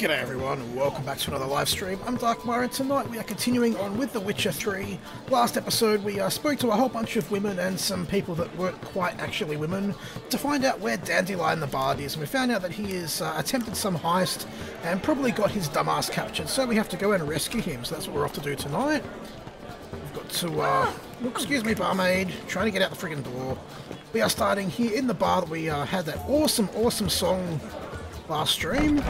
G'day everyone, and welcome back to another live stream. I'm Darkmyre, and tonight we are continuing on with The Witcher 3. Last episode we spoke to a whole bunch of women and some people that weren't quite actually women to find out where Dandelion the Bard is, and we found out that he has attempted some heist and probably got his dumbass captured, so we have to go and rescue him, so that's what we're off to do tonight. We've got to, excuse me barmaid, trying to get out the friggin' door. We are starting here in the bar that we had that awesome song last stream.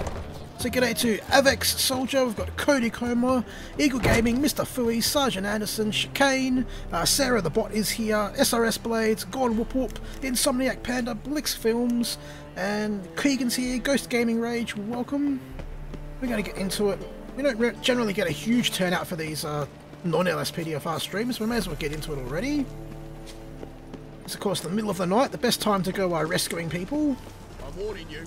So g'day to Avex Soldier, we've got Cody Comer, Eagle Gaming, Mr. Fooey, Sergeant Anderson, Chicane, Sarah the Bot is here, SRS Blades, Gone Whoop Whoop, Insomniac Panda, Blix Films, and Keegan's here, Ghost Gaming Rage, welcome. We're going to get into it. We don't generally get a huge turnout for these non-LSPDFR streams, we may as well get into it already. It's of course the middle of the night, the best time to go rescuing people. I'm warning you.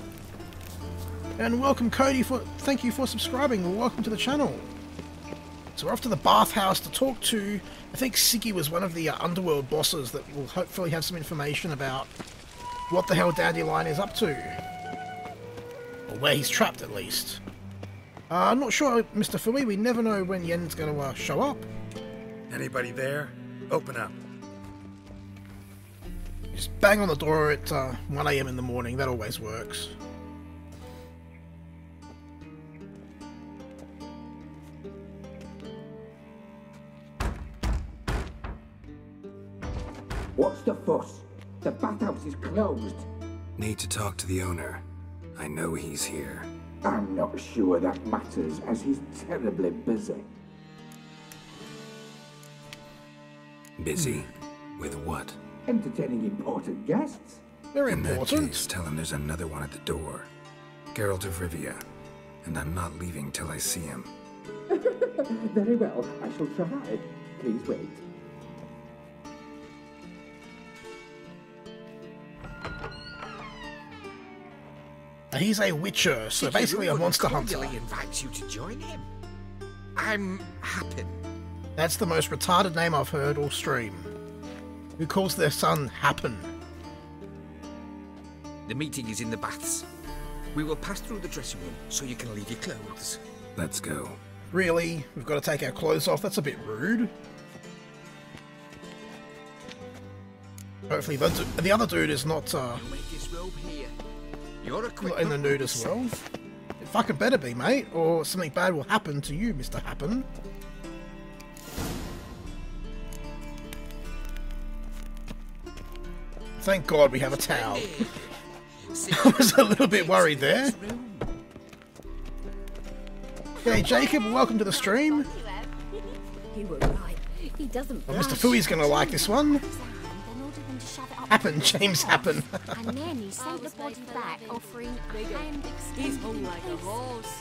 And welcome Cody, thank you for subscribing, and welcome to the channel. So we're off to the bathhouse to talk to, I think Ciri was one of the underworld bosses that will hopefully have some information about what the hell Dandelion is up to. Or where he's trapped at least. I'm not sure, Mr. Fooey, we never know when Yen's going to show up. Anybody there? Open up. Just bang on the door at 1 AM in the morning, that always works. What's the fuss? The bathhouse is closed. Need to talk to the owner. I know he's here. I'm not sure that matters, as he's terribly busy. Busy? With what? Entertaining important guests. Very In that important. case, tell him there's another one at the door. Geralt of Rivia. And I'm not leaving till I see him. Very well, I shall try. Please wait. He's a witcher, so basically a monster hunter. He invites you to join him. I'm Happen. That's the most retarded name I've heard all stream. Who calls their son Happen? The meeting is in the baths. We will pass through the dressing room so you can leave your clothes. Let's go. Really? We've got to take our clothes off? That's a bit rude. Hopefully the other dude is not Make this robe here. You're not in the nude as well. It fucking better be, mate, or something bad will happen to you, Mr. Happen. Thank God we have a towel. I was a little bit worried there. Hey Jacob, welcome to the stream. You were right. He doesn't. Well, Mr. Fooey's gonna like this one. Happen, James Happen. And then he sent the body back, offering a hand extended. He's hung like a horse.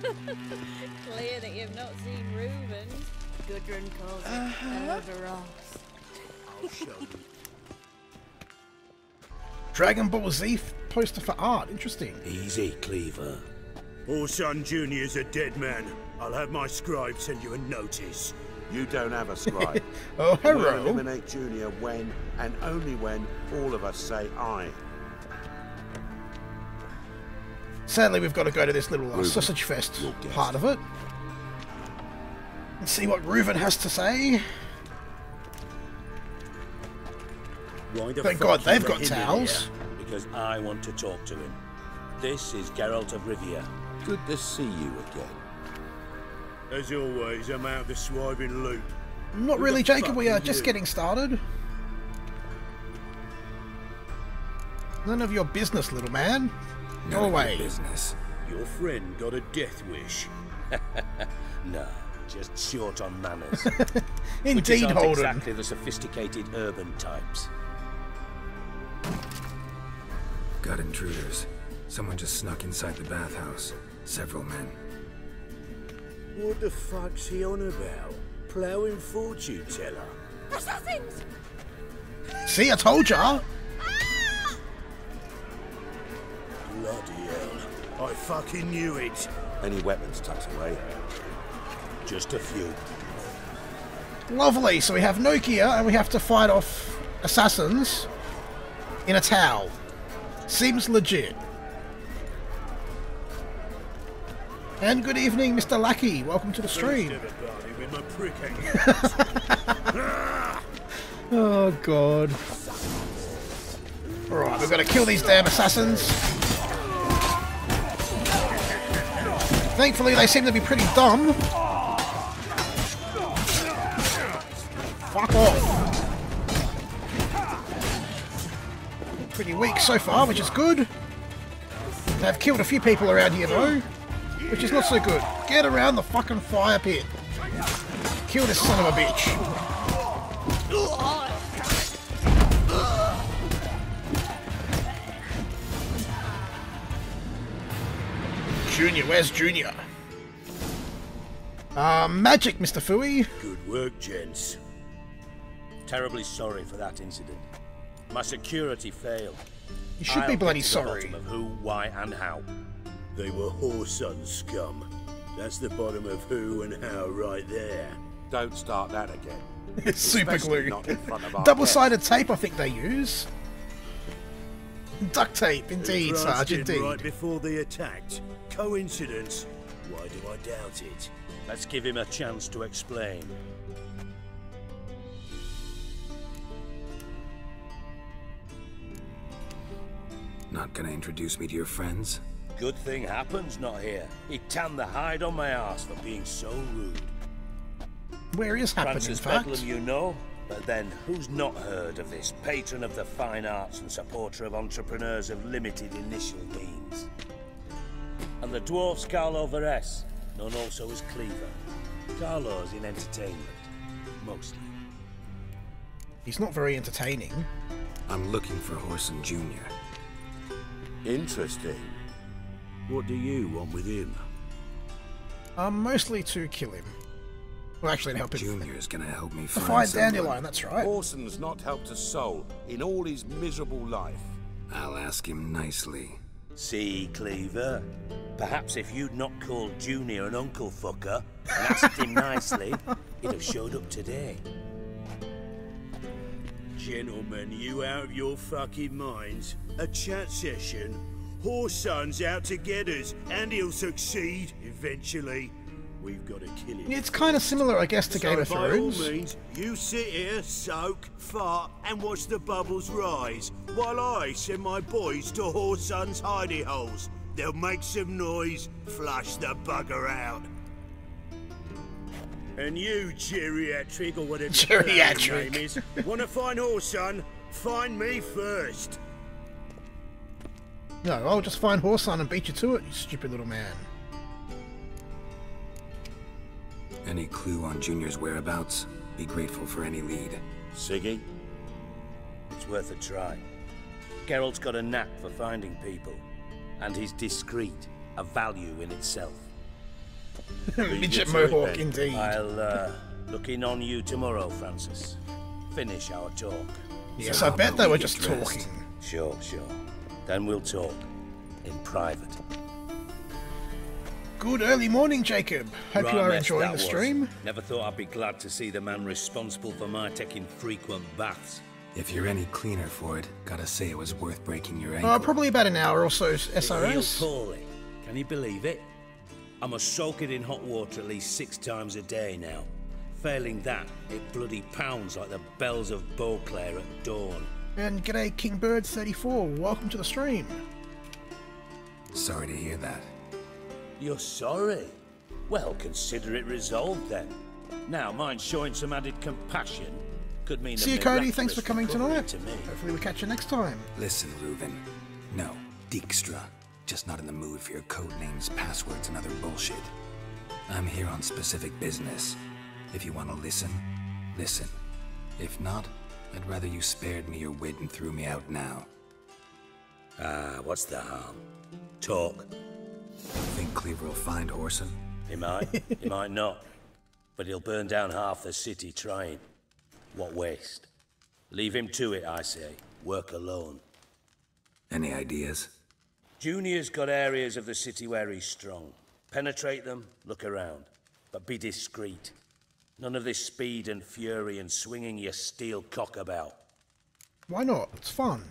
Clear that you've not seen Reuben. Gudrun calls it Elderos. I'll show you. Dragon Ball Z poster for art. Interesting. Easy, Cleaver. Orson Jr.'s a dead man. I'll have my scribe send you a notice. You don't have a scribe. Oh, We'll hello. eliminate Junior when, and only when, all of us say aye. Sadly, we've got to go to this little sausage fest part of it. Let's see what Reuven has to say. Why the Thank fuck God you they've let got him in towels. here? Because I want to talk to him. This is Geralt of Rivia. Good to see you again. As always, I'm out the swiving loop. Not Who really, the Jacob. fuck We are are just you? getting started. None of your business, little man. Go None of your away. business. Your friend got a death wish. No, just short on manners. Which Indeed, aren't Holden. exactly the sophisticated urban types. Got intruders. Someone just snuck inside the bathhouse. Several men. What the fuck's he on about? Ploughing fortune teller? Assassins! See, I told ya. Bloody hell. I fucking knew it. Any weapons tucked away? Just a few. Lovely. So we have Nokia, and we have to fight off assassins in a towel. Seems legit. And good evening, Mr. Lackey. Welcome to the stream. Oh, God. Alright, we've got to kill these damn assassins. Thankfully, they seem to be pretty dumb. Fuck off. Pretty weak so far, which is good. They've killed a few people around here, though, which is not so good. Get around the fucking fire pit. Kill this son of a bitch. Junior, where's Junior? Magic, Mr. Fooey. Good work, gents. Terribly sorry for that incident. My security failed. You should be bloody sorry. Of who, why, and how. They were whoreson scum. That's the bottom of who and how right there. Don't start that again. It's super Especially glue. not in front of our Double-sided tape, I think they use. Duct tape, indeed, They Sarge, branched in indeed. right before they attacked. Coincidence? Why do I doubt it? Let's give him a chance to explain. Not gonna introduce me to your friends? Good thing Happen's not here. He tanned the hide on my ass for being so rude. Where is Happen, Francis in fact? Bedlam, you know, but then who's not heard of this patron of the fine arts and supporter of entrepreneurs of limited initial means? And the dwarf's Carlo Veres, known also as Cleaver. Carlo's in entertainment, mostly. He's not very entertaining. I'm looking for Horson Jr. Interesting. What do you want with him? Mostly to kill him. Well, actually, to help him. Junior's gonna help me To find find someone. Dandelion, that's right. Orson's not helped a soul in all his miserable life. I'll ask him nicely. See, Cleaver? Perhaps if you'd not called Junior an uncle fucker and asked him nicely, he'd have showed up today. Gentlemen, you out of your fucking minds? A chat session? Horson's out to get us, and he'll succeed eventually. We've got to kill him. It's kind of similar, I guess, to Game of So by all Thrones. means, you sit here, soak, fart, and watch the bubbles rise, while I send my boys to Horson's hidey holes. They'll make some noise, flush the bugger out. And you, geriatric, or whatever your Geriatric. name is, want to find Horson? Find me first. No, I'll just find Horson and beat you to it, you stupid little man. Any clue on Junior's whereabouts? Be grateful for any lead. Siggy? It's worth a try. Geralt's got a knack for finding people, and he's discreet, a value in itself. Midget to it, Mohawk, then. indeed. I'll look in on you tomorrow, Francis. Finish our talk. Yes, So I how bet about they we were get just dressed? talking. Sure. Then we'll talk. In private. Good early morning, Jacob. Hope Right you are mess enjoying that the was. stream. Never thought I'd be glad to see the man responsible for my taking frequent baths. If you're any cleaner for it, gotta say it was worth breaking your ankle. Probably about an hour or so It healed SRS. poorly. Can you believe it? I must soak it in hot water at least 6 times a day now. Failing that, it bloody pounds like the bells of Beauclair at dawn. And g'day, Kingbird34. Welcome to the stream. Sorry to hear that. You're sorry? Well, consider it resolved then. Now, mind showing some added compassion could mean See you, a Cody. Thanks for miraculous coming recovery tonight. to me. Hopefully we catch you next time. Listen, Reuven. No, Dijkstra. Just not in the mood for your code names, passwords, and other bullshit. I'm here on specific business. If you want to listen, listen. If not, I'd rather you spared me your wit and threw me out now. What's the harm? Talk. Think Cleaver will find Horson? He might, he might not. But he'll burn down half the city trying. What waste? Leave him to it, I say. Work alone. Any ideas? Junior's got areas of the city where he's strong. Penetrate them, look around. But be discreet. None of this speed and fury and swinging your steel cock about. Why not? It's fun.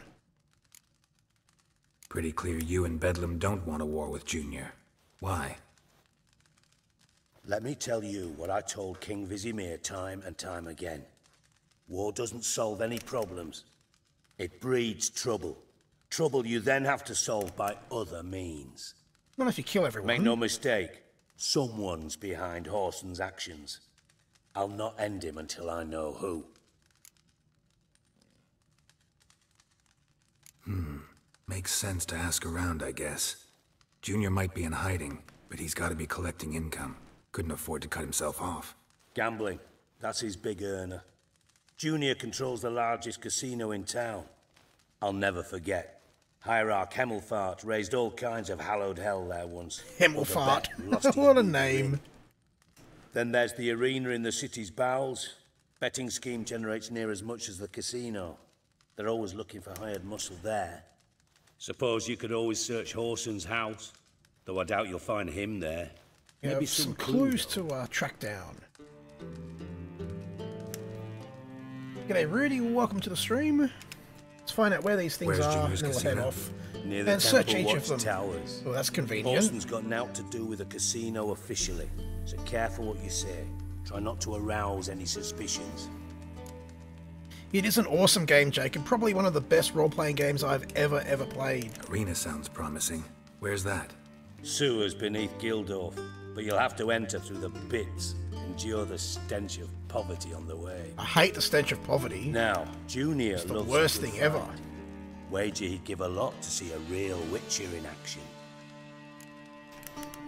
Pretty clear you and Bedlam don't want a war with Junior. Why? Let me tell you what I told King Vizimir time and time again. War doesn't solve any problems. It breeds trouble. Trouble you then have to solve by other means. Not if you kill everyone. Make no mistake, someone's behind Whoreson's actions. I'll not end him until I know who. Makes sense to ask around, I guess. Junior might be in hiding, but he's got to be collecting income. Couldn't afford to cut himself off. Gambling, that's his big earner. Junior controls the largest casino in town. I'll never forget. Hierarch Hemmelfart raised all kinds of hallowed hell there once. Hemmelfart. What a name. Then there's the arena in the city's bowels. Betting scheme generates near as much as the casino. They're always looking for hired muscle there. Suppose you could always search Whoreson's house, though I doubt you'll find him there. Maybe some clues to track down. G'day Rudy, welcome to the stream. Let's find out where these things are and then we'll head off. Near the and search Temple each of them. Towers. Oh, that's convenient. Whoreson's got naught to do with the casino officially, so careful what you say. Try not to arouse any suspicions. It is an awesome game, Jacob. Probably one of the best role-playing games I've ever played. Arena sounds promising. Where's that? Sewers beneath Gildorf, but you'll have to enter through the bits. Endure the stench of poverty on the way. I hate the stench of poverty. Now, Junior It's the loves worst thing ever. Wager he'd give a lot to see a real Witcher in action.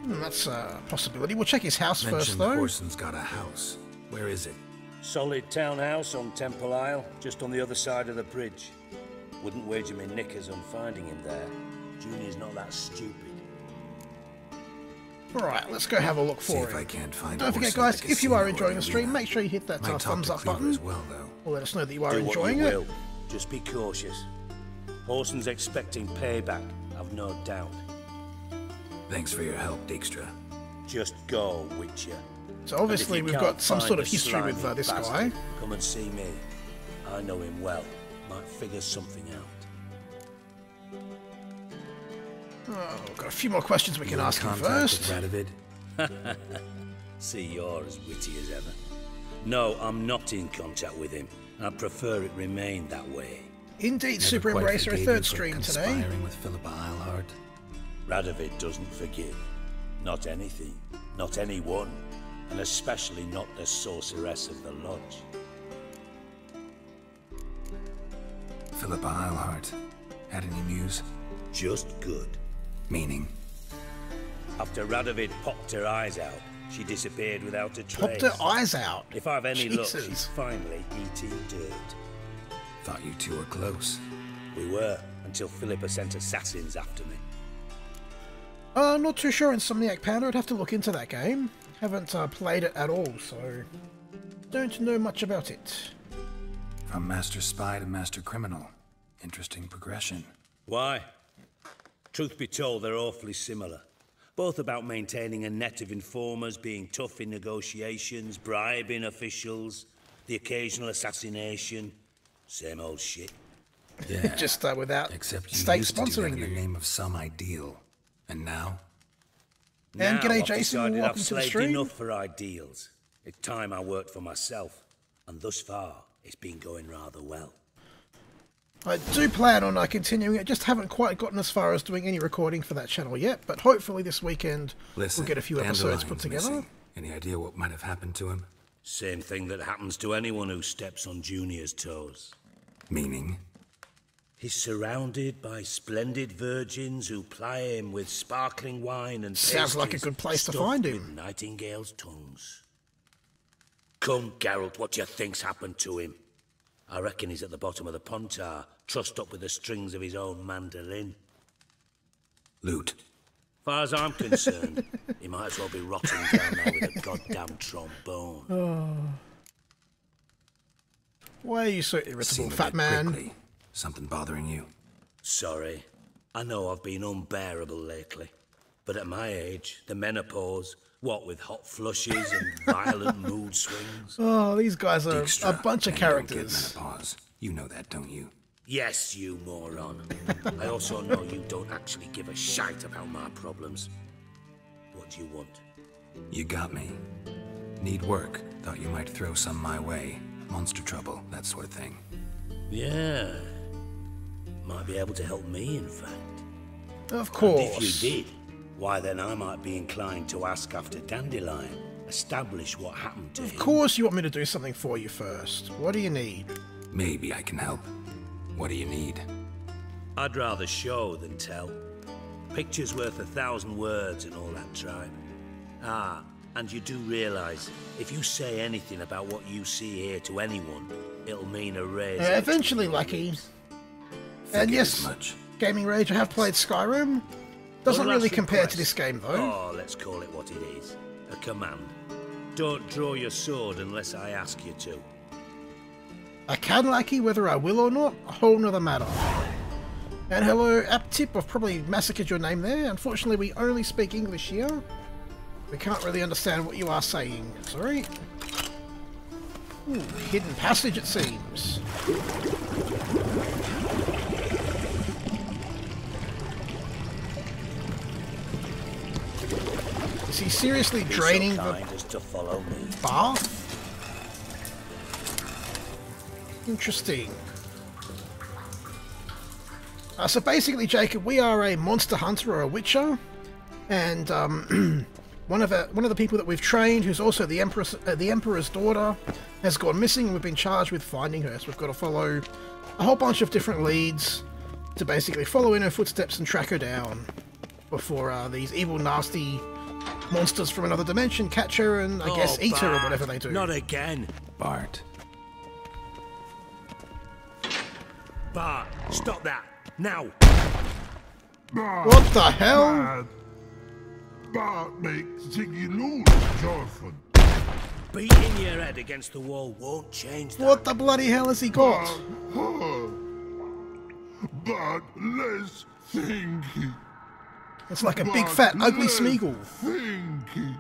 That's a possibility. We'll check his house first, though. Whoreson's got a house. Where is it? Solid townhouse on Temple Isle, just on the other side of the bridge. Wouldn't wager me knickers on finding him there. Junior's not that stupid. Alright, let's go have a look for if him. I can't find Don't forget, guys, if you are enjoying the stream, make sure you hit that thumbs up button. As well, though. Or let us know that you are Do enjoying what it. you will. Just be cautious. Whoreson's expecting payback, I've no doubt. Thanks for your help, Dijkstra. Just go, Witcher. So obviously we've got some sort of history with this guy. Come and see me. I know him well. Might figure something out. Oh, got a few more questions we can ask him first. Radovid? See, you're as witty as ever. No, I'm not in contact with him. I prefer it remain that way. Indeed, Super Embracer, a third stream today. Conspiring with Philippa Eilhart. Radovid doesn't forgive. Not anything. Not anyone. And especially not the sorceress of the lodge. Philippa Eilhart. Had any news? Just good. Meaning? After Radovid popped her eyes out, she disappeared without a trace. Popped her eyes out? If I've any luck, Jesus. she's finally eating dirt. Thought you two were close. We were, until Philippa sent assassins after me. Not too sure, Insomniac Panda. I'd have to look into that game. Haven't played it at all, so don't know much about it. From Master Spy to Master Criminal. Interesting progression. Why? Truth be told, they're awfully similar. Both about maintaining a net of informers, being tough in negotiations, bribing officials, the occasional assassination. Same old shit. Yeah. Just without Except you state used to do that sponsoring in the you. name of some ideal. And now? And g'day, I've Jason. decided Welcome I've to the slaved stream. enough for ideals. It's time I worked for myself. And thus far, it's been going rather well. I do plan on continuing it, just haven't quite gotten as far as doing any recording for that channel yet, but hopefully this weekend we'll get a few episodes put together. Missing. Any idea what might have happened to him? Same thing that happens to anyone who steps on Junior's toes. Meaning? He's surrounded by splendid virgins who ply him with sparkling wine and Sounds like a pastries good place to stuffed find with him. nightingales' tongues. Come, Geralt, what do you think's happened to him? I reckon he's at the bottom of the Pontar, trussed up with the strings of his own mandolin. Loot. Far as I'm concerned, he might as well be rotting down there with a goddamn trombone. Why are you so irritable, Seem a fat bit man? prickly. Something bothering you? Sorry. I know I've been unbearable lately. But at my age, the menopause, what with hot flushes and violent mood swings. Oh, these guys are Dijkstra, a bunch of men don't get characters. menopause. You know that, don't you? Yes, you moron. I also know you don't actually give a shite about my problems. What do you want? You got me. Need work. Thought you might throw some my way. Monster trouble, that sort of thing. Yeah. Might be able to help me, in fact. Of course. And if you did, why then I might be inclined to ask after Dandelion. Establish what happened to him. Of course you want me to do something for you first. What do you need? Maybe I can help. What do you need? I'd rather show than tell. Picture's worth 1,000 words and all that tribe. Ah, and you do realize, if you say anything about what you see here to anyone, it'll mean a raise. Eventually, Lucky. And yes, Gaming Rage, I have played Skyrim. Doesn't really compare to this game, though. Oh, let's call it what it is. A command. Don't draw your sword unless I ask you to. I can, Lucky, whether I will or not, a whole nother matter. And hello, Aptip, I've probably massacred your name there. Unfortunately, we only speak English here. We can't really understand what you are saying. Sorry. Ooh, hidden passage, it seems. Is he seriously draining the bath? Interesting. So basically, Jacob, we are a monster hunter or a witcher, and one of the people that we've trained, who's also the Emperor's daughter, has gone missing, and we've been charged with finding her. So we've got to follow a whole bunch of different leads to basically follow in her footsteps and track her down before these evil, nasty monsters from another dimension catch her and, I guess, eat her or whatever they do. Not again. Bart. Bart, stop that. Now. What the hell? Bart makes Ziggy lose, Jorfin. Beating your head against the wall won't change that. What the bloody hell has he got? But less thinky. It's like a big fat ugly Smeagol. Thinky.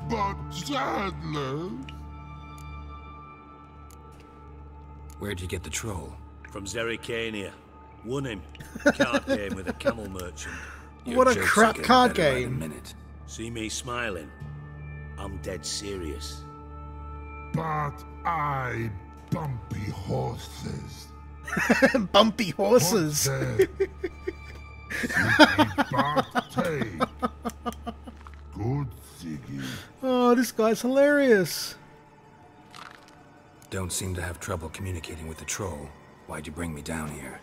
But sadler. Where'd you get the troll? From Zerrikania. Won him. Card game with a camel merchant. What a crap card game. See me smiling? I'm dead serious. But I bumpy horses. Bumpy horses. Good Ziggy. Oh, this guy's hilarious. Don't seem to have trouble communicating with the troll. Why'd you bring me down here?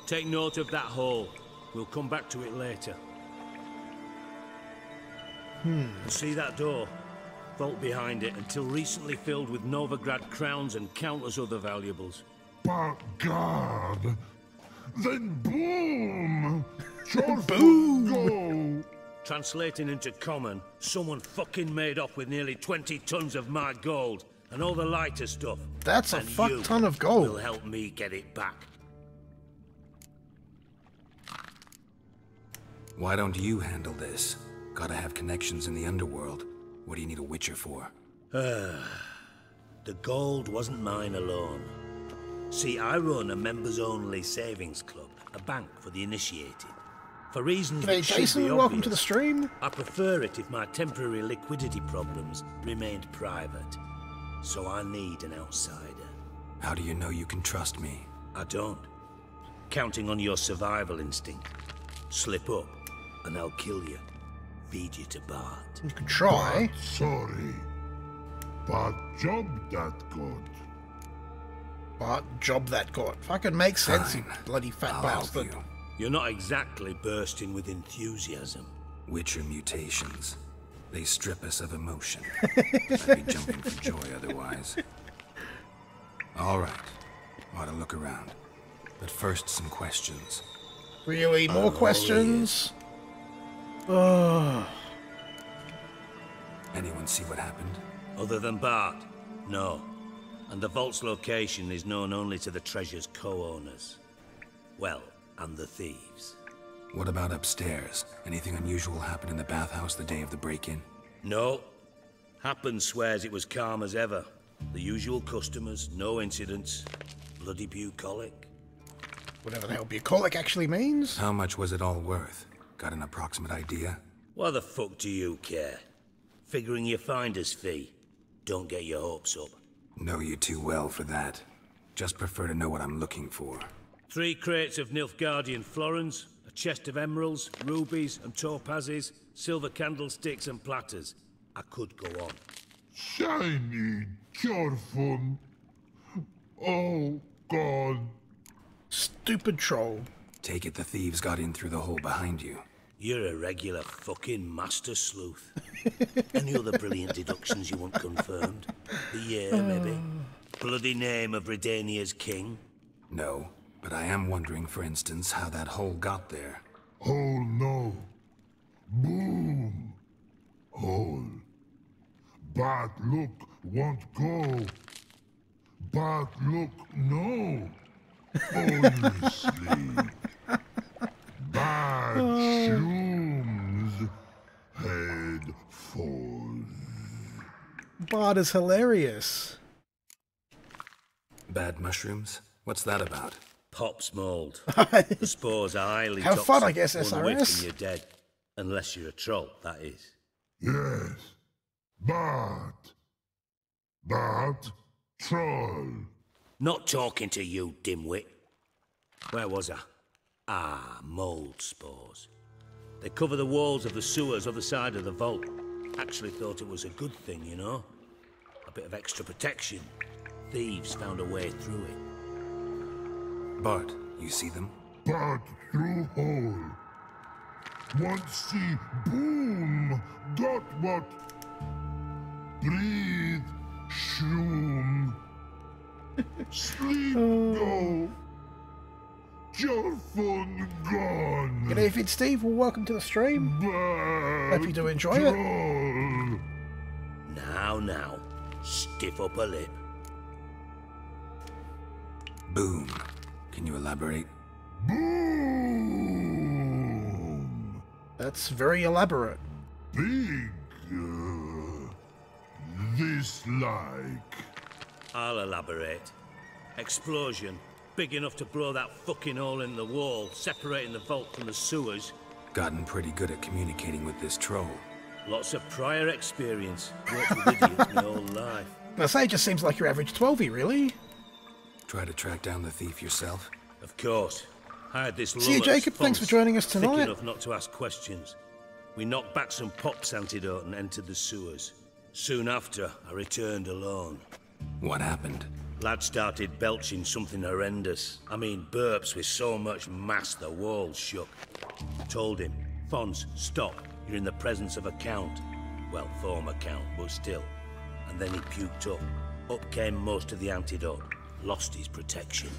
Take note of that hole. We'll come back to it later. See that door? Vault behind it, until recently filled with Novigrad crowns and countless other valuables. But God, then boom! Boom! Go! Translating into common, someone fucking made off with nearly 20 tons of my gold and all the lighter stuff. That's a And fuck you ton of gold. will help me get it back. Why don't you handle this? Gotta have connections in the underworld. What do you need a witcher for? The gold wasn't mine alone. See, I run a members-only savings club, a bank for the initiated. For reasons Hey, that should Jason, be welcome obvious, to the stream. I prefer it if my temporary liquidity problems remained private. So I need an outsider. How do you know you can trust me? I don't. Counting on your survival instinct. Slip up, and I'll kill you. Feed you to Bart. You can try. But sorry. But job that good. But job that got. Fucking makes sense, you Fine. bloody fat I'll bastard. help you. You're not exactly bursting with enthusiasm. Witcher mutations. They strip us of emotion. I'd be jumping for joy otherwise. All right. Ought to look around. But first, some questions. Really? More questions? Oh. Anyone see what happened? Other than Bart? No. And the vault's location is known only to the treasure's co-owners. Well, and the thieves. What about upstairs? Anything unusual happen in the bathhouse the day of the break-in? No. Happen swears it was calm as ever. The usual customers, no incidents. Bloody bucolic. Whatever the hell bucolic actually means. How much was it all worth? Got an approximate idea? Why the fuck do you care? Figuring your finder's fee. Don't get your hopes up. Know you too well for that. Just prefer to know what I'm looking for. 3 crates of Nilfgaardian florins, a chest of emeralds, rubies and topazes, silver candlesticks and platters. I could go on. Shiny, careful. Oh, God. Stupid troll. Take it the thieves got in through the hole behind you. You're a regular fucking master sleuth. Any other brilliant deductions you want confirmed? The year, maybe? Bloody name of Redania's king? No, but I am wondering, for instance, how that hole got there. Hole no. Boom. Hole. Bad look won't go. Bad look no. Honestly. Bad shrooms. Head falls. Bard is hilarious. Bad mushrooms? What's that about? Pops mold. The spores are highly Have toxic. fun, I guess, 1 whiff SRS. and you're dead. Unless you're a troll, that is. Yes. Bad. Bad troll. Not talking to you, dimwit. Where was I? Ah, mold spores. They cover the walls of the sewers other side of the vault. Actually thought it was a good thing, you know? A bit of extra protection. Thieves found a way through it. Bart, you see them? Bad through hole. Want see boom. Got what? Breathe. Shroom. Sleep go. Careful gone. G'day, Vid Steve. Well, welcome to the stream. Bad Hope you do enjoy it. troll. Now, stiff up a lip. Boom. Can you elaborate? Boom. That's very elaborate. Big. This like. I'll elaborate. Explosion. Big enough to blow that fucking hole in the wall, separating the vault from the sewers. Gotten pretty good at communicating with this troll. Lots of prior experience. Worked with idiots my whole life. I say, it just seems like your average 12-y, really. Try to track down the thief yourself? Of course. I had this See you, lull at Jacob. Thanks for joining us thick tonight. enough not to ask questions. We knocked back some pops antidote and entered the sewers. Soon after, I returned alone. What happened? Lad started belching something horrendous. I mean, burps with so much mass the walls shook. Told him, Fons, stop. You're in the presence of a count. Well, former count, but still. And then he puked up. Up came most of the antidote. Lost his protection.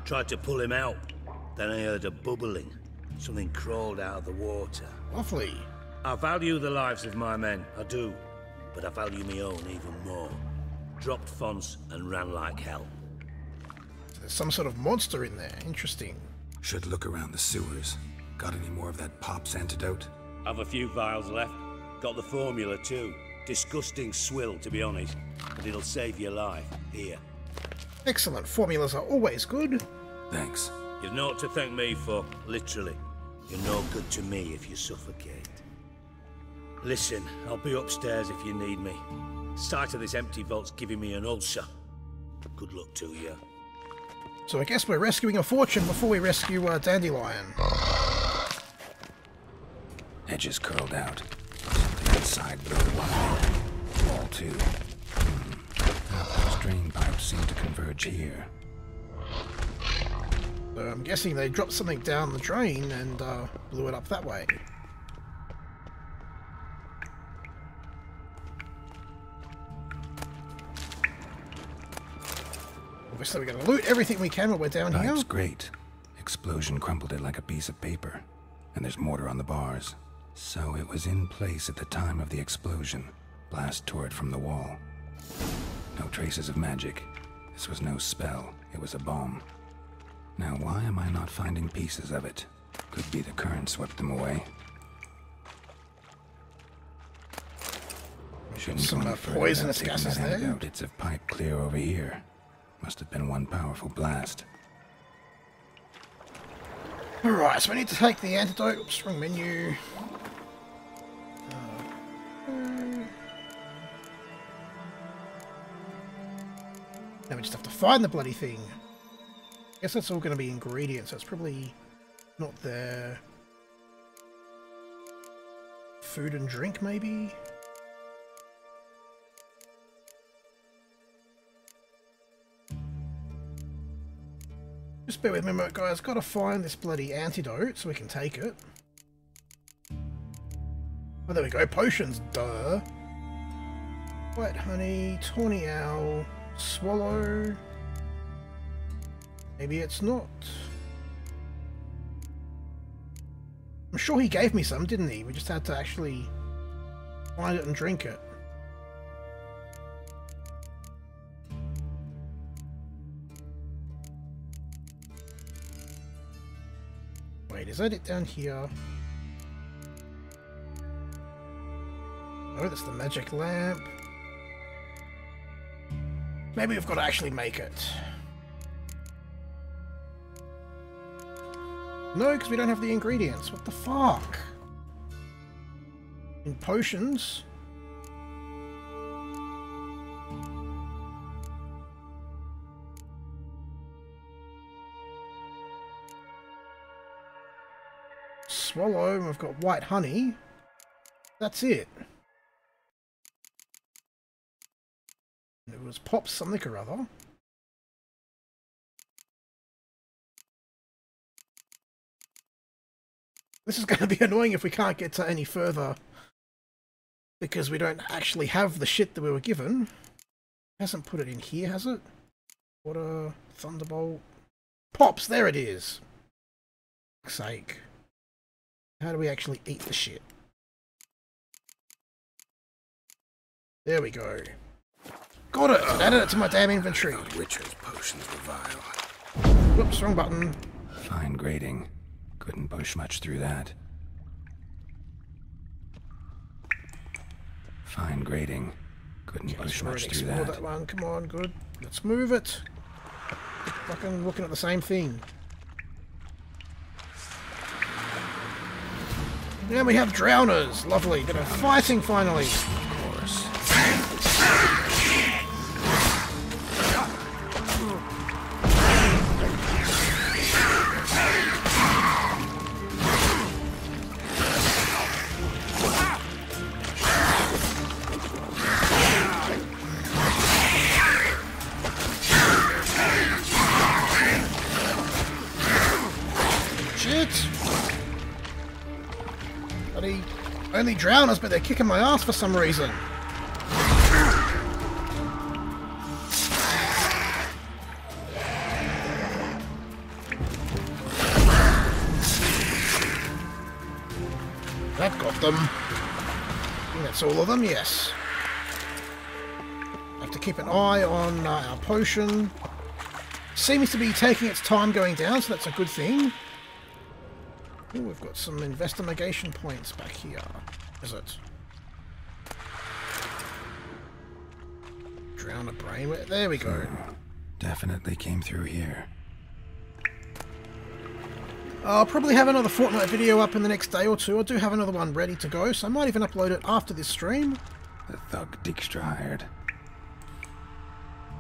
Tried to pull him out. Then I heard a bubbling. Something crawled out of the water. Lovely. I value the lives of my men, I do. But I value my own even more. Dropped Fons and ran like hell. There's some sort of monster in there. Interesting. Should look around the sewers. Got any more of that Pop's antidote? Have a few vials left. Got the formula too. Disgusting swill, to be honest. But it'll save your life. Here. Excellent. Formulas are always good. Thanks. You've naught to thank me for, literally. You're no good to me if you suffocate. Listen, I'll be upstairs if you need me. Sight of this empty vault's giving me an ulcer. Good luck to you. So I guess we're rescuing a fortune before we rescue Dandelion. Edges curled out. Something inside blew wide. Wall too. Those drain pipes seem to converge here. So I'm guessing they dropped something down the drain and blew it up that way. Obviously we're going to loot everything we can while we're down here. Pipe's great. Explosion crumpled it like a piece of paper. And there's mortar on the bars. So it was in place at the time of the explosion. Blast tore it from the wall. No traces of magic. This was no spell. It was a bomb. Now why am I not finding pieces of it? Could be the current swept them away. Shouldn't Some go any further poisonous without taking gases that there. antidote. Bits of pipe clear over here. Must have been one powerful blast. Alright, so we need to take the antidote. Oops, wrong menu. find the bloody thing. Guess that's all going to be ingredients. That's probably not there. Food and drink, maybe? Just bear with me, guys. Got to find this bloody antidote so we can take it. Oh, there we go. Potions, duh. White honey, tawny owl, swallow. Maybe it's not. I'm sure he gave me some, didn't he? We just had to actually find it and drink it. Wait, is that it down here? Oh, that's the magic lamp. Maybe we've got to actually make it. No, because we don't have the ingredients. What the fuck? In potions? Swallow, and we've got white honey. That's it. It was pop something or other. This is going to be annoying if we can't get to any further. Because we don't actually have the shit that we were given. Hasn't put it in here, has it? Water, thunderbolt. Pops, there it is. For fuck's sake. How do we actually eat the shit? There we go. Got it! Added it to my damn inventory. Witcher's potions were vile. Whoops, wrong button. Fine grading. Couldn't push much through that. Fine grading. Couldn't push much through that. One. Come on, good. Let's move it. Fucking looking at the same thing. Now we have drowners. Lovely. Bit of fighting finally. Of course. Only drowners, but they're kicking my ass for some reason. That got them. I think that's all of them, yes. Have to keep an eye on our potion. Seems to be taking its time going down, so that's a good thing. Ooh, we've got some investigation points back here. Is it? Drown a brain. There we go. Definitely came through here. I'll probably have another Fortnite video up in the next day or two. I do have another one ready to go, so I might even upload it after this stream. The thug Dijkstra hired.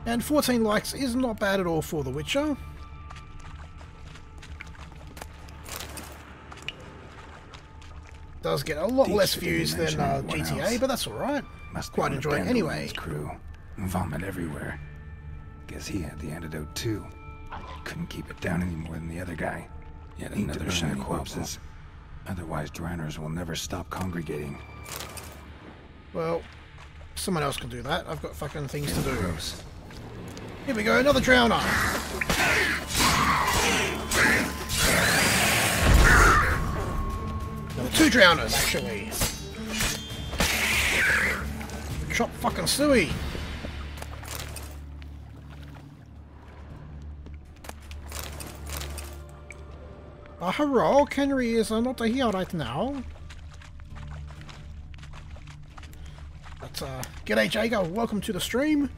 And 14 likes is not bad at all for The Witcher. Does get a lot less views than GTA, but that's alright. Quite enjoy it anyway. Crew. Vomit everywhere. Guess he had the antidote too. Couldn't keep it down any more than the other guy. Yet another shiny corpses. Otherwise, drowners will never stop congregating. Well, someone else can do that. I've got fucking things to do. Here we go, another drowner. Two drowners, actually. Chop fucking suey. Hello, Henry is not here right now. But, g'day Jager, welcome to the stream.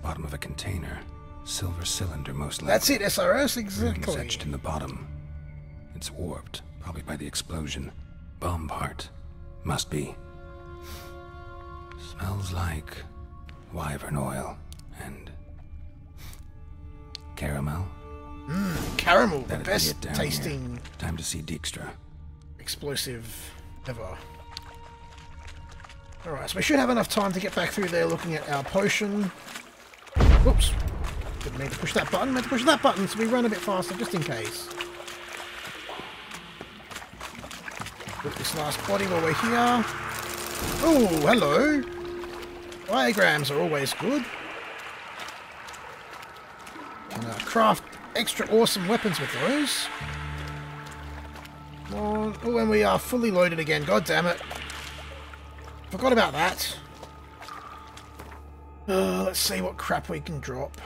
Bottom of a container. Silver cylinder, most likely. That's it, SRS, exactly. Runes etched in the bottom. It's warped, probably by the explosion. Bomb part. Must be. Smells like wyvern oil and caramel. Caramel, the That'd be best it down tasting here. Time to see Dijkstra. explosive ever. Alright, so we should have enough time to get back through there looking at our potion. Whoops. Didn't mean to push that button. Meant to push that button so we run a bit faster just in case. Put this last body while we're here. Oh, hello. Diagrams are always good. Can craft extra awesome weapons with those. Come on. Oh, and we are fully loaded again. God damn it. Forgot about that. Let's see what crap we can drop.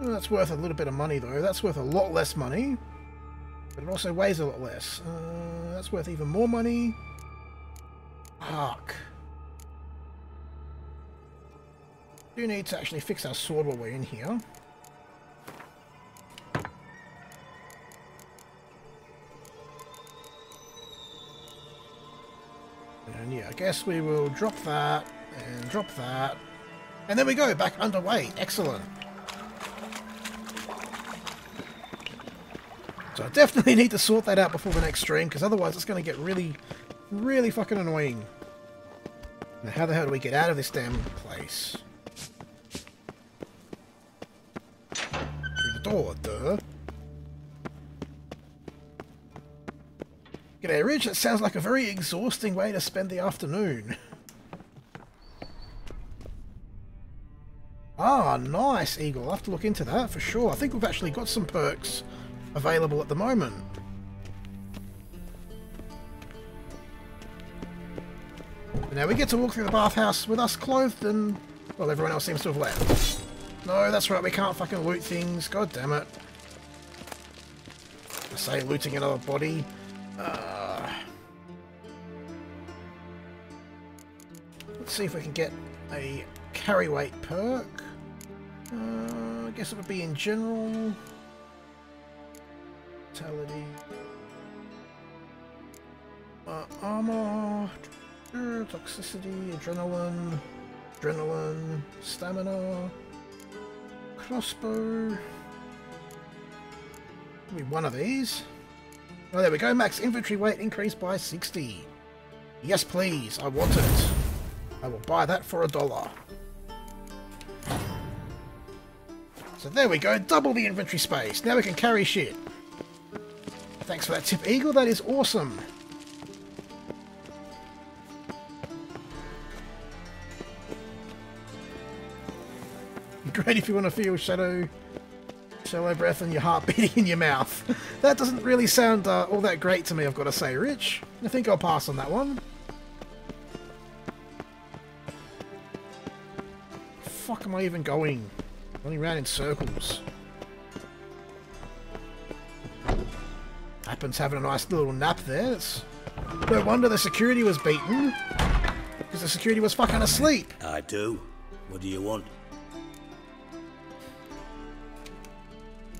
That's worth a little bit of money, though. That's worth a lot less money. But it also weighs a lot less. That's worth even more money. Fuck. Do need to actually fix our sword while we're in here. And yeah, I guess we will drop that and drop that. And there we go, back underway. Excellent. So I definitely need to sort that out before the next stream, because otherwise it's going to get really, really fucking annoying. Now how the hell do we get out of this damn place? Through the door, duh. G'day, Rich. That sounds like a very exhausting way to spend the afternoon. Ah, nice, Eagle. I'll have to look into that for sure. I think we've actually got some perks available at the moment. But now we get to walk through the bathhouse with us clothed and, well, everyone else seems to have left. No, that's right, we can't fucking loot things. God damn it. I say looting another body. Let's see if we can get a carry weight perk. I guess it would be in general. Vitality. Armor. Toxicity. Adrenaline. Stamina. Crossbow. Maybe one of these. Oh, there we go. Max inventory weight increased by 60. Yes, please. I want it. I will buy that for $1. So there we go. Double the inventory space. Now we can carry shit. Thanks for that tip, Eagle. That is awesome. Great if you want to feel shallow breath and your heart beating in your mouth. That doesn't really sound all that great to me, I've got to say, Rich. I think I'll pass on that one. Fuck am I even going? Running around in circles. Happens having a nice little nap there. It's no wonder the security was beaten. Because the security was fucking asleep. I do. What do you want?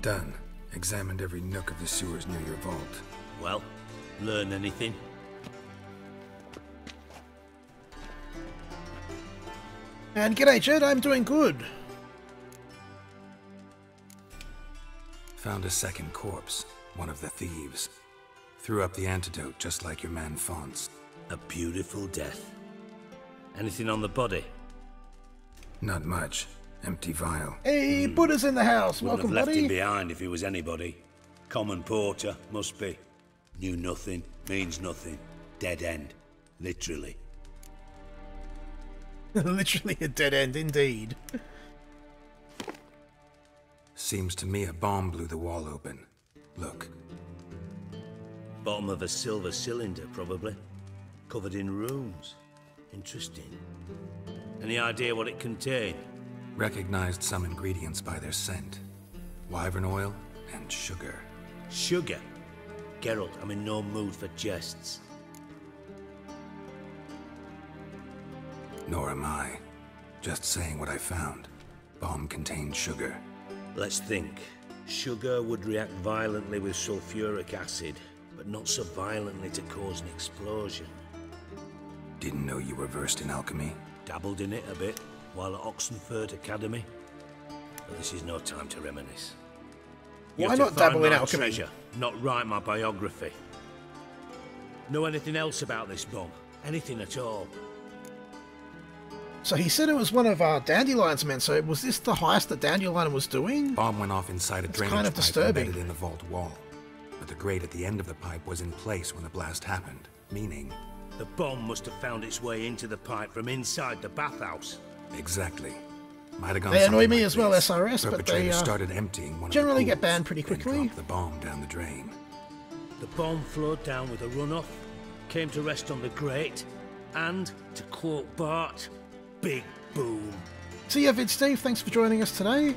Done. Examined every nook of the sewers near your vault. Well, learn anything? And g'day, Jed. I'm doing good. Found a second corpse. One of the thieves. Threw up the antidote just like your man Fonz. A beautiful death. Anything on the body? Not much. Empty vial. Hey, Buddha's in the house. Wouldn't Welcome, have left buddy. him behind if he was anybody. Common porter, must be. Knew nothing, means nothing. Dead end. Literally. Literally a dead end, indeed. Seems to me a bomb blew the wall open. Look. Bottom of a silver cylinder, probably. Covered in runes. Interesting. Any idea what it contained? Recognized some ingredients by their scent. Wyvern oil and sugar. Sugar? Geralt, I'm in no mood for jests. Nor am I. Just saying what I found. Bomb contained sugar. Let's think. Sugar would react violently with sulfuric acid. but not so violently to cause an explosion. Didn't know you were versed in alchemy. Dabbled in it a bit while at Oxenford Academy. But this is no time to reminisce. You Why have to not dabble find in my alchemy? treasure, not write my biography. Know anything else about this bomb? Anything at all? So he said it was one of Dandelion's men, so was this the heist that Dandelion was doing? Bomb went off inside a It's drainage kind of pipe disturbing. embedded in the vault wall. But the grate at the end of the pipe was in place when the blast happened, meaning... The bomb must have found its way into the pipe from inside the bathhouse. Exactly. Might have gone They annoy something me like as well, this. SRS, but they Perpetrator started emptying one generally of the get pools, banned pretty then quickly. dropped the bomb down the drain. The bomb flowed down with a runoff, came to rest on the grate, and, to quote Bart, big boom. So yeah, Vid Steve, thanks for joining us today.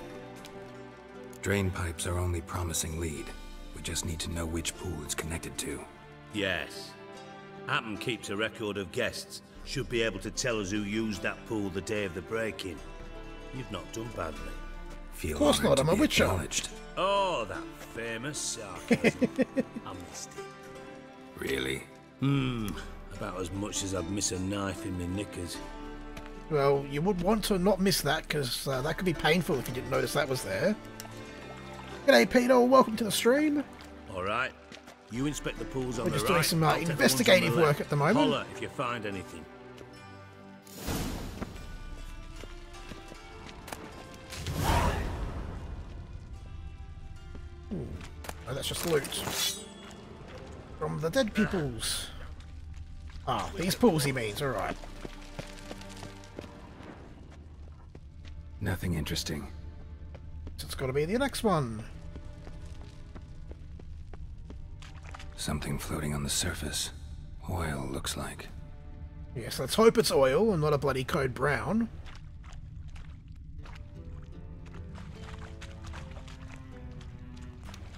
Drain pipes are only promising lead. We just need to know which pool it's connected to. Yes. Happen keeps a record of guests. Should be able to tell us who used that pool the day of the break-in. You've not done badly. Feel Of course honored not, I'm to a be witcher. acknowledged. Oh, that famous sarcasm. I missed it. Really? About as much as I'd miss a knife in my knickers. Well, you would want to not miss that, because that could be painful if you didn't notice that was there. G'day, Peter. Welcome to the stream. All right. You inspect the pools on We're the just right. doing some I'll take the ones on the investigative left. work at the moment. Holler if you find anything. Oh, that's just loot. From the dead peoples. Ah, these pools he means, alright. Nothing interesting. So it's got to be the next one. Something floating on the surface. Oil, looks like. Yes, let's hope it's oil and not a bloody code brown.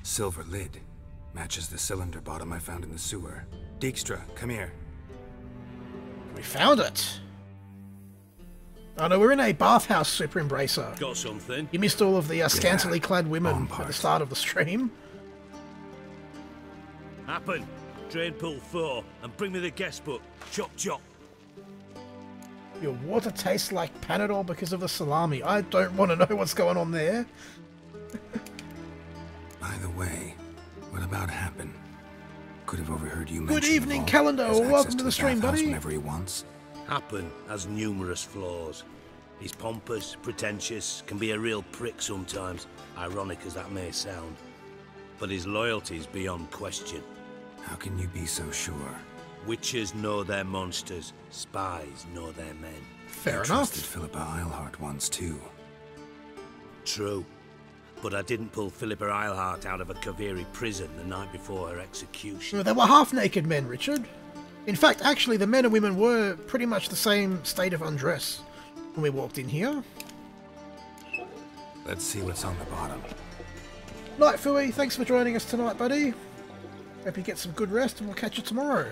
Silver lid. Matches the cylinder bottom I found in the sewer. Dijkstra, come here. We found it! Oh no, we're in a bathhouse, Super Embracer. Got something? You missed all of the scantily clad women bomb at the part. start of the stream. Happen. Drain pool 4 and bring me the guest book. Chop chop. Your water tastes like Panadol because of the salami. I don't want to know what's going on there. By the way, what about Happen? Could have overheard you Good mention the evening, vault. Calendar. Has access Welcome to the stream, bathhouse buddy. Whenever he wants. Happen has numerous flaws. He's pompous, pretentious, can be a real prick sometimes, ironic as that may sound. But his loyalty's beyond question. How can you be so sure? Witches know their monsters, spies know their men. Fair I enough. trusted Philippa Eilhart once too. True. But I didn't pull Philippa Eilhart out of a Kaviri prison the night before her execution. No, they were half-naked men, Richard. In fact, actually, the men and women were pretty much the same state of undress when we walked in here. Let's see what's on the bottom. Night, Fui. Thanks for joining us tonight, buddy. Hope you get some good rest, and we'll catch you tomorrow.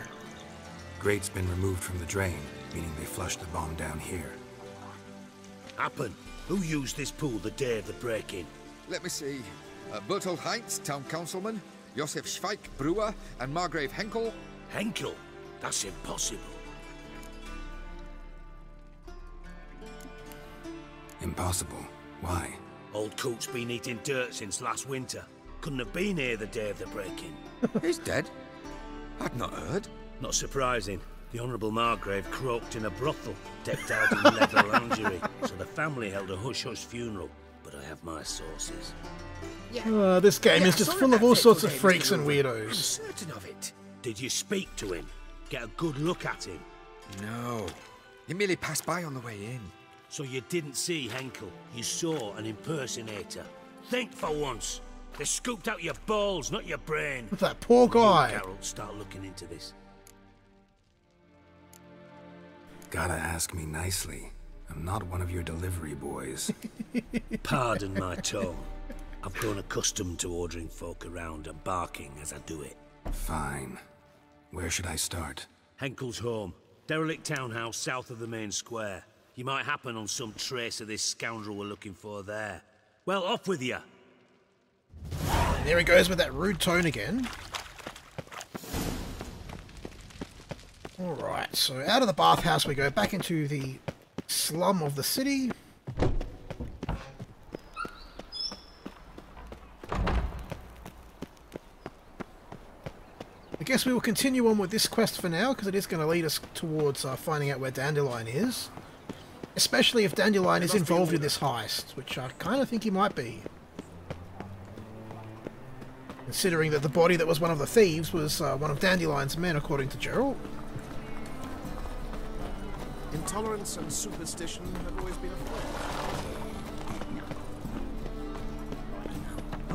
Grate's been removed from the drain, meaning they flushed the bomb down here. Happen. Who used this pool the day of the break-in? Let me see. Bertold Heinz, town councilman, Josef Schweik, brewer, and Margrave Henkel. Henkel? That's impossible. Impossible. Why? Old Coot's been eating dirt since last winter. Couldn't have been here the day of the break-in. He's dead? I'd not heard. Not surprising. The Honourable Margrave croaked in a brothel, decked out in leather lingerie, so the family held a hush-hush funeral. But I have my sources. This game is just full of all sorts of freaks and I'm weirdos. certain of it. Did you speak to him? Get a good look at him? No. He merely passed by on the way in. So you didn't see Henkel. You saw an impersonator. Think for once. They scooped out your balls, not your brain. That poor guy. You, Carol, start looking into this. Gotta ask me nicely. I'm not one of your delivery boys. Pardon my tone. I've grown accustomed to ordering folk around and barking as I do it. Fine. Where should I start? Henkel's home. Derelict townhouse south of the main square. You might happen on some trace of this scoundrel we're looking for there. Well, off with you. There he goes with that rude tone again. Alright, so out of the bathhouse we go back into the slum of the city. I guess we will continue on with this quest for now, because it is going to lead us towards finding out where Dandelion is. Especially if Dandelion is involved in this heist, which I kind of think he might be. Considering that the body that was one of the thieves was one of Dandelion's men, according to Gerald. Intolerance and superstition have always been a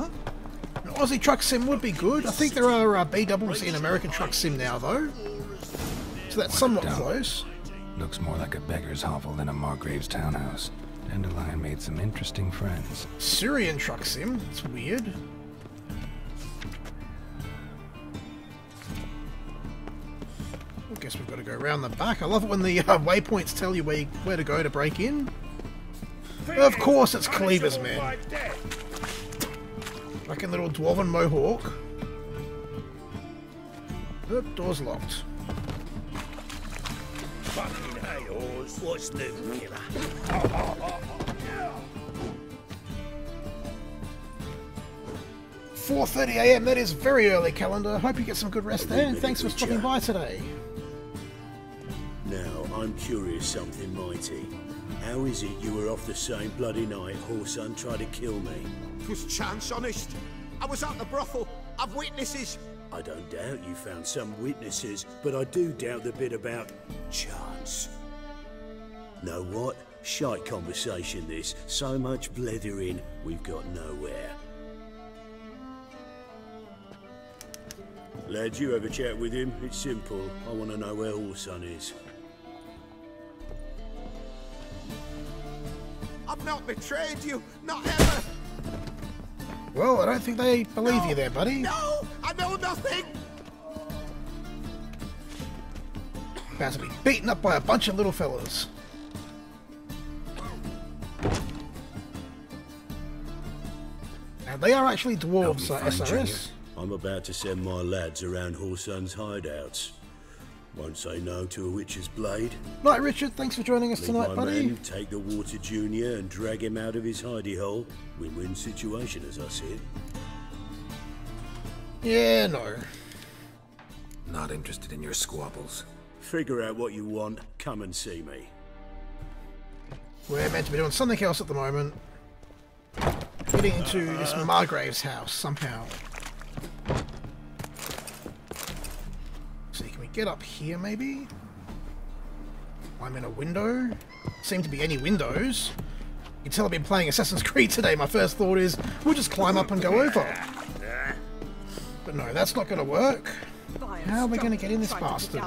An Aussie Truck Sim would be good. I think there are B-doubles in American Truck Sim now, though. So that's somewhat close. Looks more like a beggar's hovel than a Margrave's townhouse. Dandelion made some interesting friends. Syrian Truck Sim? It's weird. I guess we've got to go around the back. I love it when the waypoints tell you where to go to break in. Of course it's Cleaver's men. Like a little dwarven mohawk. Oh, door's locked. Fucking hey-hors. What's new, killer? 4:30 AM, that is very early, Calendar. Hope you get some good rest there, and thanks for stopping by today. Now, I'm curious something mighty. How is it you were off the same bloody night Whoreson tried to kill me? 'Twas chance, honest. I was at the brothel. I've witnesses. I don't doubt you found some witnesses, but I do doubt the bit about chance. Know what? Shite conversation this. So much blethering, we've got nowhere. Lad, you have a chat with him? It's simple. I want to know where Whoreson is. I've not betrayed you. Not ever. Well, I don't think they believe you there, buddy. No, I know nothing. About to be beaten up by a bunch of little fellas. And they are actually dwarves, SRS. I'm about to send my lads around Whoreson's hideouts. Won't say no to a witch's blade. Night, Richard. Thanks for joining us Leave tonight, my buddy. man, take the water junior and drag him out of his hidey hole. Win-win situation, as I see it. Yeah, no. Not interested in your squabbles. Figure out what you want. Come and see me. We're meant to be doing something else at the moment. Getting into this Margrave's house somehow. So can we get up here maybe? I'm in a window. Seem to be any windows. You can tell I've been playing Assassin's Creed today. My first thought is we'll just climb up and go over. But no, that's not going to work. How are we going to get in this bastard?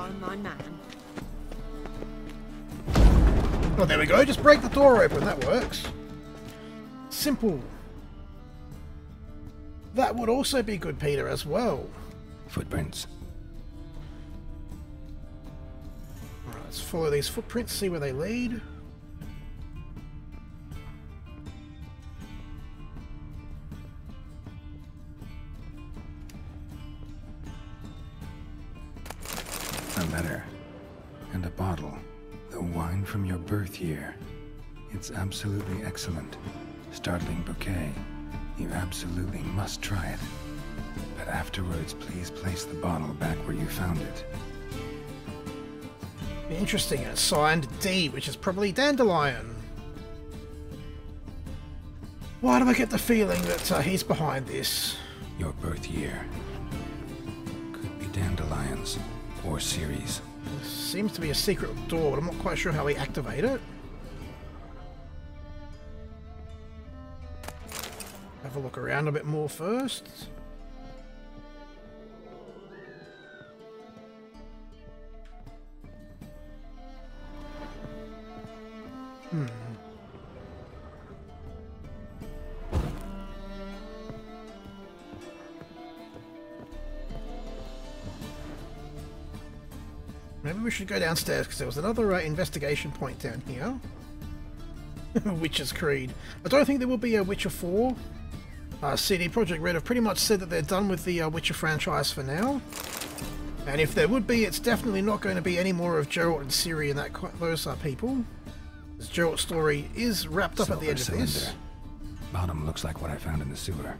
Oh, there we go. Just break the door open. That works. Simple. That would also be good, Peter, as well. Footprints. Alright, let's follow these footprints, see where they lead. A letter. And a bottle. The wine from your birth year. It's absolutely excellent. Startling bouquet. You absolutely must try it. But afterwards, please place the bottle back where you found it. Interesting. It's signed D, which is probably Dandelion. Why do I get the feeling that he's behind this? Your birth year. Could be Dandelion's. Or Ciri's. Seems to be a secret door, but I'm not quite sure how we activate it. Have a look around a bit more first. Maybe we should go downstairs, because there was another investigation point down here. Witcher's Creed. I don't think there will be a Witcher 4. CD Projekt Red have pretty much said that they're done with the Witcher franchise for now. And if there would be, it's definitely not going to be any more of Geralt and Ciri and those people. As Geralt's story is wrapped up at the end of this. Bottom looks like what I found in the sewer.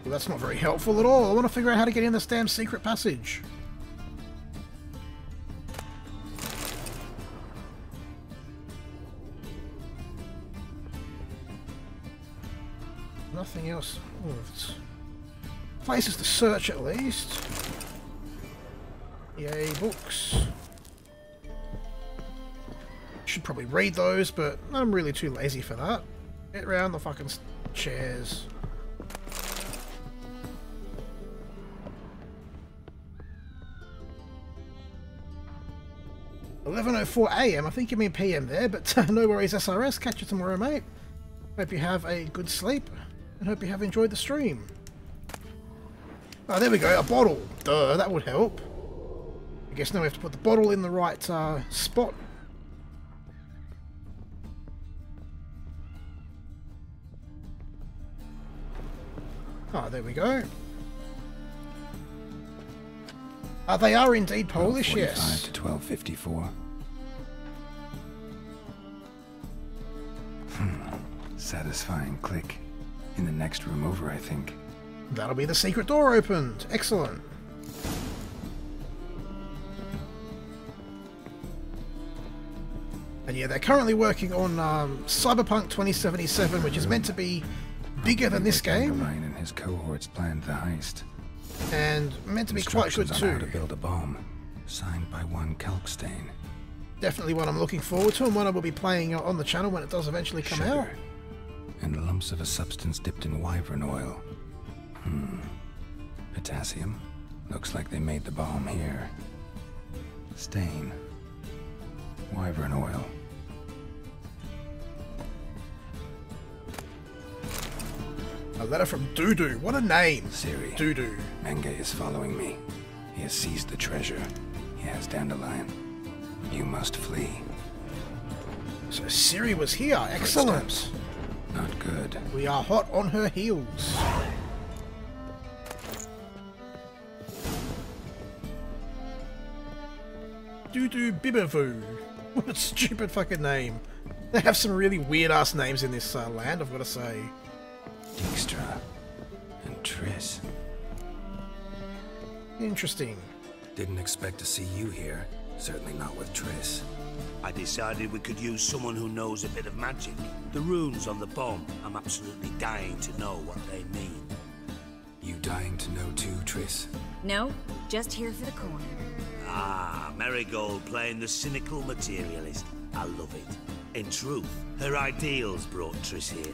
Well, that's not very helpful at all. I want to figure out how to get in this damn secret passage. Nothing else. Oh, it's places to search at least. Yay, books. Should probably read those, but I'm really too lazy for that. Get around the fucking chairs. $11:04 AM. I think you mean PM there, but no worries, SRS. Catch you tomorrow, mate. Hope you have a good sleep, and hope you have enjoyed the stream. Oh, there we go, a bottle. Duh, that would help. I guess now we have to put the bottle in the right spot. Oh, there we go. They are indeed Polish, yes. To 12:54. Satisfying click. In the next room over, I think. That'll be the secret door opened. Excellent. And yeah, they're currently working on Cyberpunk 2077, which is meant to be bigger than this game. Dandelion and his cohorts planned the heist. And meant to be quite good too. On how to build a bomb, signed by one Kalkstain. Definitely one I'm looking forward to, and one I will be playing on the channel when it does eventually come out. And lumps of a substance dipped in wyvern oil. Potassium. Looks like they made the bomb here. Stain. Wyvern oil. A letter from Dudu. What a name. Ciri. Dudu. Menge is following me. He has seized the treasure. He has Dandelion. You must flee. So Ciri was here. Excellent. Not good. We are hot on her heels. Dudu Bibavu. What a stupid fucking name. They have some really weird ass names in this land, I've got to say. Dijkstra and Triss. Interesting. Didn't expect to see you here. Certainly not with Triss. I decided we could use someone who knows a bit of magic. The runes on the bomb. I'm absolutely dying to know what they mean. You dying to know too, Triss? No, just here for the coin. Ah, Marigold playing the cynical materialist. I love it. In truth, her ideals brought Triss here.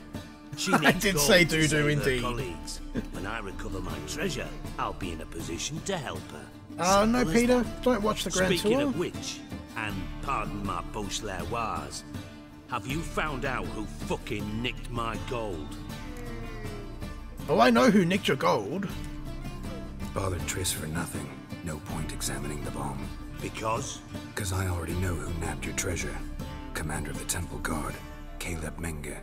She I needs did gold say to Dudu save her indeed. colleagues. When I recover my treasure, I'll be in a position to help her. No, Simple as Peter. that. Don't watch the Grand Speaking Tour. of which, and pardon my Beauclervoise, have you found out who fucking nicked my gold? Oh, I know who nicked your gold. Bothered Triss for nothing. No point examining the bomb. Because? Because I already know who nabbed your treasure. Commander of the Temple Guard, Caleb Menge.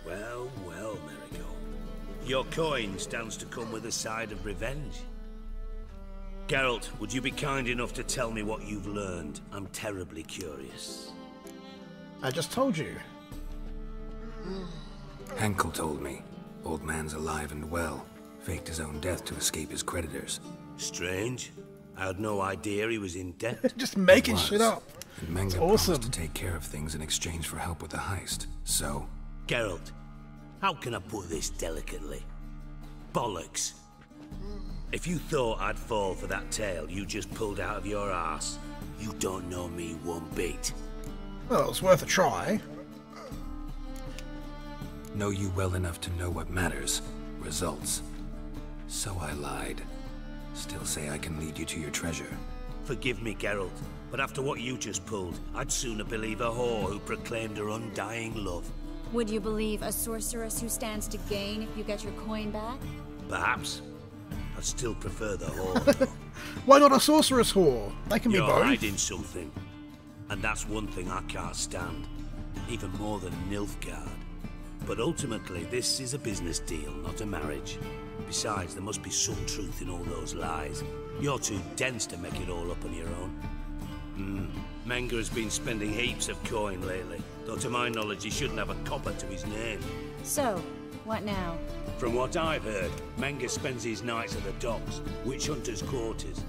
Well, well, Marigold. Your coin stands to come with a side of revenge. Geralt, would you be kind enough to tell me what you've learned? I'm terribly curious. I just told you. Henkel told me. Old man's alive and well. Faked his own death to escape his creditors. Strange. I had no idea he was in debt. Just making shit up. And Menge promised to take care of things in exchange for help with the heist. So... Geralt, how can I put this delicately? Bollocks. If you thought I'd fall for that tale you just pulled out of your arse, you don't know me one bit. Well, it's worth a try. Know you well enough to know what matters. Results. So I lied. Still say I can lead you to your treasure. Forgive me, Geralt, but after what you just pulled, I'd sooner believe a whore who proclaimed her undying love. Would you believe a sorceress who stands to gain if you get your coin back? Perhaps. I'd still prefer the whore. Why not a sorceress whore? They can be You're both. hiding something. And that's one thing I can't stand. Even more than Nilfgaard. But ultimately, this is a business deal, not a marriage. Besides, there must be some truth in all those lies. You're too dense to make it all up on your own. Menge has been spending heaps of coin lately, though to my knowledge he shouldn't have a copper to his name. So, what now? From what I've heard, Menge spends his nights at the docks, witch hunters' quarters.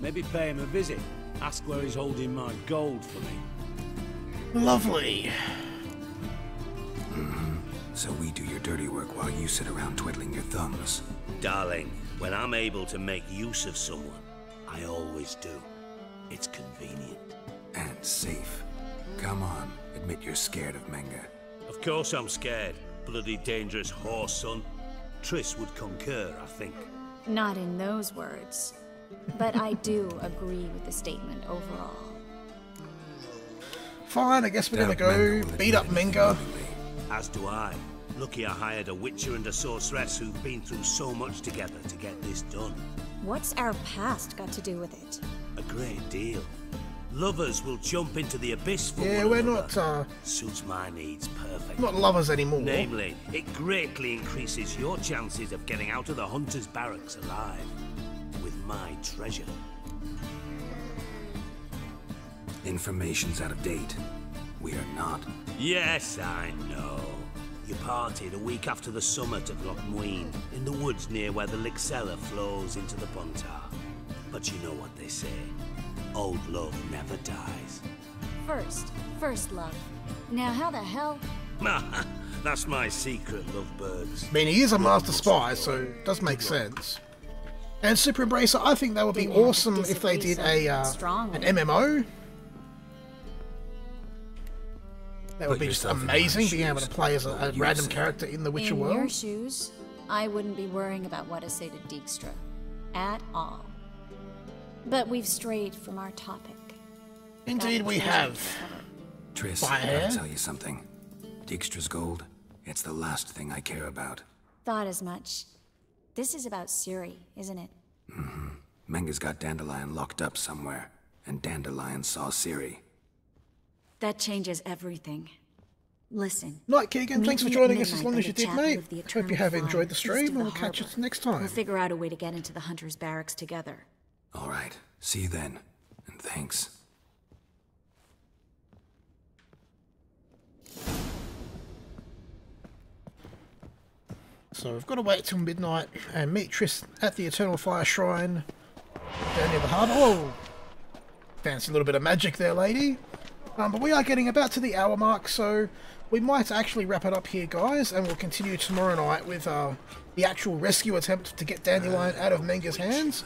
Maybe pay him a visit. Ask where he's holding my gold for me. Lovely. So we do your dirty work while you sit around twiddling your thumbs. Darling, when I'm able to make use of someone, I always do. It's convenient. And safe. Come on, admit you're scared of Menge. Of course I'm scared. Bloody dangerous horse, son. Triss would concur, I think. Not in those words. But I do agree with the statement overall. Fine, I guess we're gonna go beat up Menge. As do I. Lucky I hired a witcher and a sorceress who've been through so much together to get this done. What's our past got to do with it? A great deal. Lovers will jump into the abyss for yeah, one we're another. not, Suits my needs perfectly. not lovers anymore. Namely, it greatly increases your chances of getting out of the hunter's barracks alive. With my treasure. Information's out of date. We are not. Yes, I know. You parted a week after the summit of Loch Muin, in the woods near where the Lixella flows into the Pontar. But you know what they say. Old love never dies. First love. Now how the hell? That's my secret, lovebirds. I mean, he is a master spy, so it does make sense. And Super Embracer, I think that would be awesome if they did an MMO. That would be just amazing, being able to play as a random character in the Witcher world. In your shoes, I wouldn't be worrying about what to say to Dijkstra. At all. But we've strayed from our topic. Indeed we have. Triss, I gotta tell you something. Dijkstra's gold, it's the last thing I care about. Thought as much. This is about Ciri, isn't it? Menge's got Dandelion locked up somewhere, and Dandelion saw Ciri. That changes everything. Listen. Night, Keegan. Thanks for joining us as long as you did, mate. Hope you have enjoyed the stream, and we'll catch you next time. We'll figure out a way to get into the Hunter's barracks together. All right. See you then. And thanks. So we've got to wait till midnight and meet Triss at the Eternal Fire Shrine down near the harbour. Whoa! Fancy a little bit of magic there, lady. But we are getting about to the hour mark, so we might actually wrap it up here, guys, and we'll continue tomorrow night with the actual rescue attempt to get Dandelion out of Menge's hands.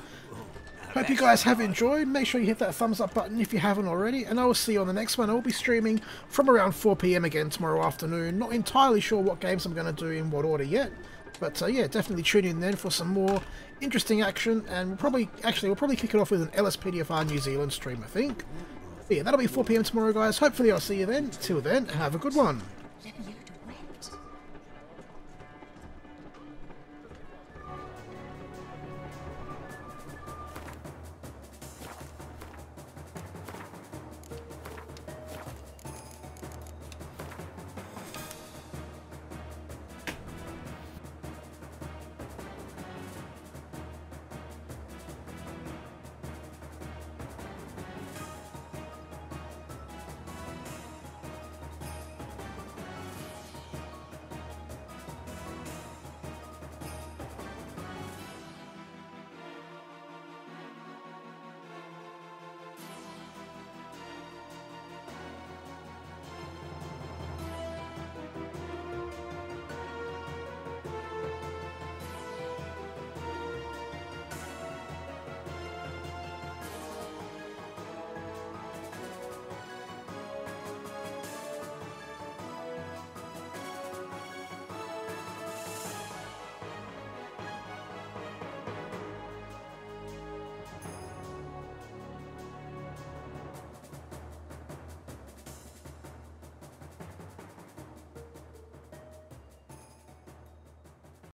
Hope you guys have enjoyed. Make sure you hit that thumbs up button if you haven't already, and I will see you on the next one. I'll be streaming from around 4 PM again tomorrow afternoon. Not entirely sure what games I'm going to do in what order yet, but yeah, definitely tune in then for some more interesting action, and we'll probably kick it off with an LSPDFR New Zealand stream, I think. But yeah, that'll be 4 PM tomorrow, guys. Hopefully I'll see you then. Till then, have a good one.